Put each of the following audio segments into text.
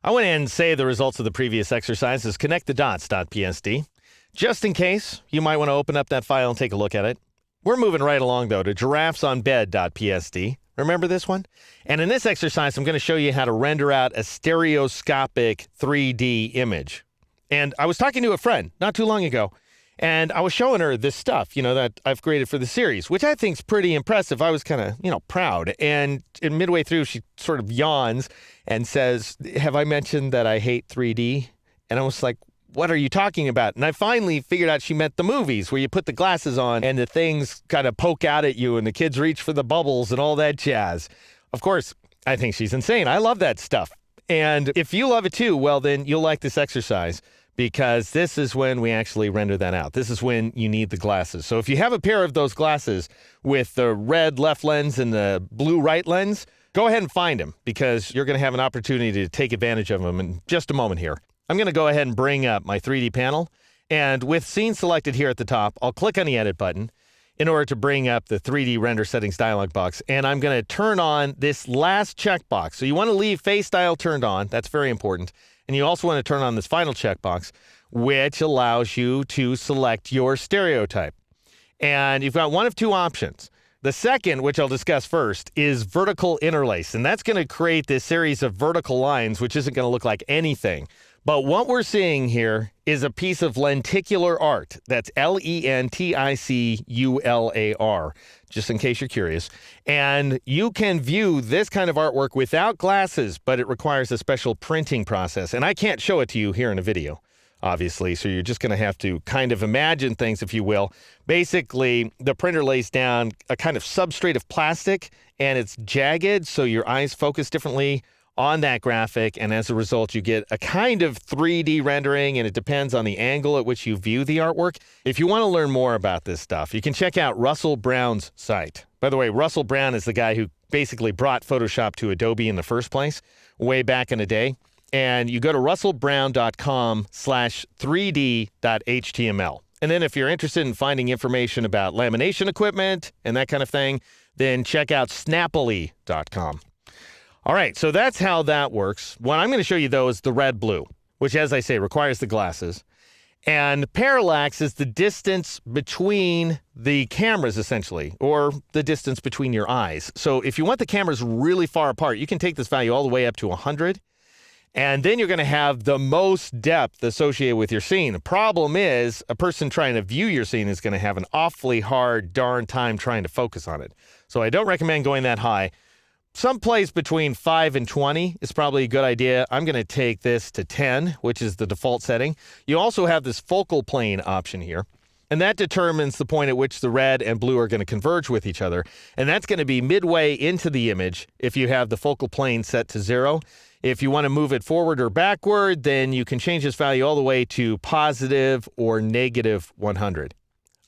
I went in and saved the results of the previous exercises, connectthedots.psd. Just in case, you might want to open up that file and take a look at it. We're moving right along, though, to giraffesonbed.psd. Remember this one? And in this exercise, I'm going to show you how to render out a stereoscopic 3D image. And I was talking to a friend not too long ago, and I was showing her this stuff, that I've created for the series, which I think is pretty impressive. I was kind of, proud. And midway through, she sort of yawns and says, "Have I mentioned that I hate 3D?" And I was like, "What are you talking about?" And I finally figured out she meant the movies where you put the glasses on and the things kind of poke out at you and the kids reach for the bubbles and all that jazz. Of course, I think she's insane. I love that stuff. And if you love it too, well, then you'll like this exercise, because this is when we actually render that out. This is when you need the glasses. So if you have a pair of those glasses with the red left lens and the blue right lens, go ahead and find them, because you're going to have an opportunity to take advantage of them in just a moment here. I'm going to go ahead and bring up my 3D panel, and with scene selected here at the top, I'll click on the edit button in order to bring up the 3D render settings dialog box, and I'm going to turn on this last checkbox. So you want to leave face dial turned on. That's very important. And you also want to turn on this final checkbox, which allows you to select your stereotype. And you've got one of two options. The second, which I'll discuss first, is vertical interlace, and that's going to create this series of vertical lines, which isn't going to look like anything. But what we're seeing here is a piece of lenticular art. That's Lenticular, just in case you're curious. And you can view this kind of artwork without glasses, but it requires a special printing process. And I can't show it to you here in a video, obviously, so you're just going to have to kind of imagine things, if you will. Basically, the printer lays down a kind of substrate of plastic, and it's jagged, so your eyes focus differently on that graphic, and as a result, you get a kind of 3D rendering, and it depends on the angle at which you view the artwork. If you want to learn more about this stuff, you can check out Russell Brown's site. By the way, Russell Brown is the guy who basically brought Photoshop to Adobe in the first place, way back in the day. And you go to russellbrown.com/3d.html. And then if you're interested in finding information about lamination equipment and that kind of thing, then check out snappily.com. All right, so that's how that works. What I'm going to show you, though, is the red-blue, which, as I say, requires the glasses. And parallax is the distance between the cameras, essentially, or the distance between your eyes. So if you want the cameras really far apart, you can take this value all the way up to 100, and then you're going to have the most depth associated with your scene. The problem is a person trying to view your scene is going to have an awfully hard darn time trying to focus on it. So I don't recommend going that high. Someplace between 5 and 20 is probably a good idea. I'm going to take this to 10, which is the default setting. You also have this focal plane option here, and that determines the point at which the red and blue are going to converge with each other. And that's going to be midway into the image if you have the focal plane set to 0. If you want to move it forward or backward, then you can change this value all the way to positive or negative 100.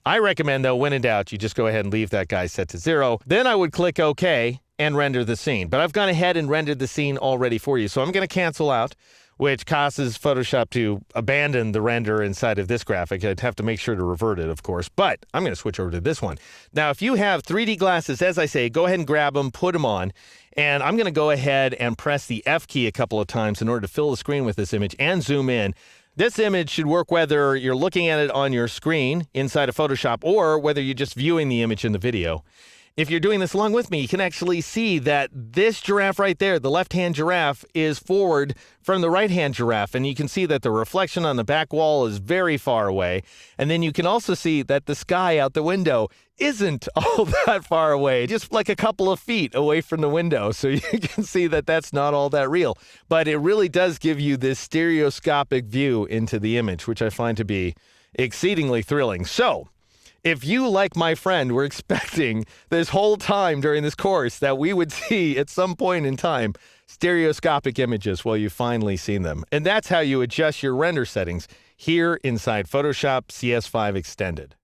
I recommend, though, when in doubt, you just go ahead and leave that guy set to 0. Then I would click OK and render the scene. But I've gone ahead and rendered the scene already for you. So I'm going to cancel out, which causes Photoshop to abandon the render inside of this graphic. I'd have to make sure to revert it, of course. But I'm going to switch over to this one. Now, if you have 3D glasses, as I say, go ahead and grab them, put them on. And I'm going to go ahead and press the F key a couple of times in order to fill the screen with this image and zoom in. This image should work whether you're looking at it on your screen inside of Photoshop or whether you're just viewing the image in the video. If you're doing this along with me, you can actually see that this giraffe right there, the left-hand giraffe, is forward from the right-hand giraffe. And you can see that the reflection on the back wall is very far away. And then you can also see that the sky out the window isn't all that far away, just like a couple of feet away from the window. So you can see that that's not all that real. But it really does give you this stereoscopic view into the image, which I find to be exceedingly thrilling. So if you, like my friend, were expecting this whole time during this course that we would see at some point in time stereoscopic images, well, you've finally seen them. And that's how you adjust your render settings here inside Photoshop CS5 Extended.